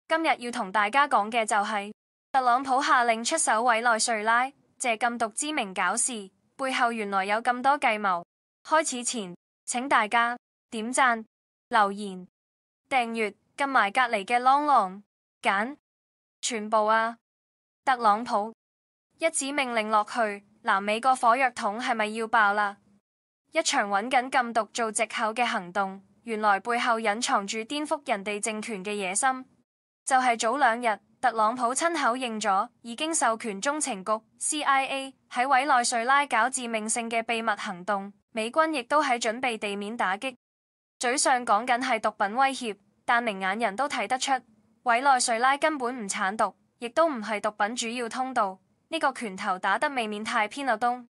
今日要同大家講嘅就係特朗普下令出手委內瑞拉，借禁毒之名搞事，背後原來有咁多計謀。開始前，請大家點讚、留言、訂閱，撳埋隔籬嘅啷啷，揀全部啊！特朗普一紙命令落去，南美個火藥桶係咪要爆啦？一場揾緊禁毒做藉口嘅行動，原來背後隱藏住顛覆人哋政權嘅野心。就係早兩日，特朗普親口認咗已經授權中情局 CIA 喺委內瑞拉搞致命性嘅秘密行動，美軍亦都喺準備地面打擊。嘴上講緊係毒品威脅，但明眼人都睇得出，委內瑞拉根本唔產毒，亦都唔係毒品主要通道。呢個拳頭打得未免太偏了東。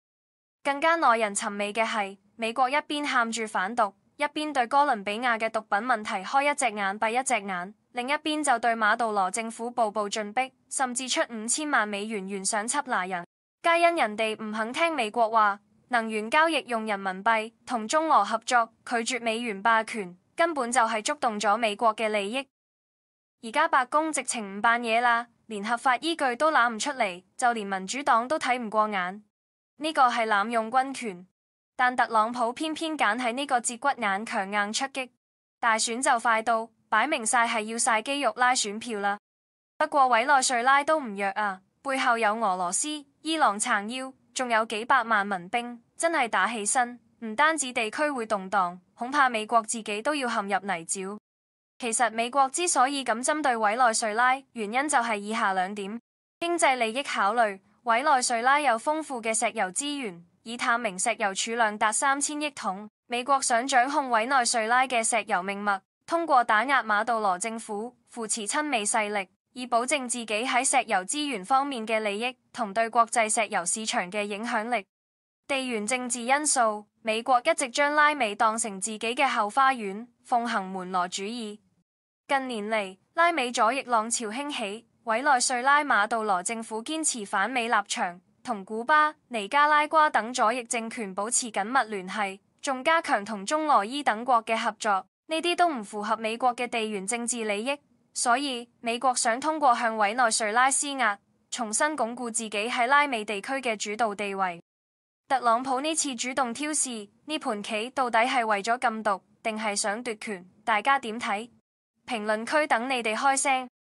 更加耐人尋味嘅係，美國一邊喊住反毒，一邊對哥倫比亞嘅毒品問題開一隻眼閉一隻眼。另一邊就對馬杜羅政府步步進逼，甚至出5000萬美元懸賞緝拿人，皆因人哋唔肯聽美國話，能源交易用人民幣，同中俄合作，拒絕美元霸權，根本就係觸動咗美國嘅利益。而家白宮直情唔扮嘢啦，連合法依據都拿唔出嚟，就連民主黨都睇唔過眼，呢個係濫用軍權。但特朗普偏偏揀喺呢個節骨眼強硬出擊，大選就快到。擺明晒係要晒肌肉拉選票啦。不過委內瑞拉都唔弱啊，背後有俄羅斯、伊朗撐腰，仲有幾百萬民兵，真係打起身，唔單止地區會動盪，恐怕美國自己都要陷入泥沼。其實美國之所以咁針對委內瑞拉，原因就係以下兩點：經濟利益考慮，委內瑞拉有豐富嘅石油資源，已探明石油儲量達3000億桶，美國想掌控委內瑞拉嘅石油命脈。通過打壓馬杜羅政府，扶持親美勢力，以保證自己喺石油資源方面嘅利益同對國際石油市場嘅影響力。地緣政治因素，美國一直將拉美當成自己嘅後花園，奉行門羅主義。近年嚟，拉美左翼浪潮興起，委內瑞拉馬杜羅政府堅持反美立場，同古巴、尼加拉瓜等左翼政權保持緊密聯繫，仲加強同中俄伊等國嘅合作。呢啲都唔符合美國嘅地緣政治利益，所以美國想通過向委內瑞拉施壓，重新鞏固自己喺拉美地區嘅主導地位。特朗普呢次主動挑事，呢盤棋到底係為咗禁毒，定係想奪權？大家點睇？評論區等你哋開聲。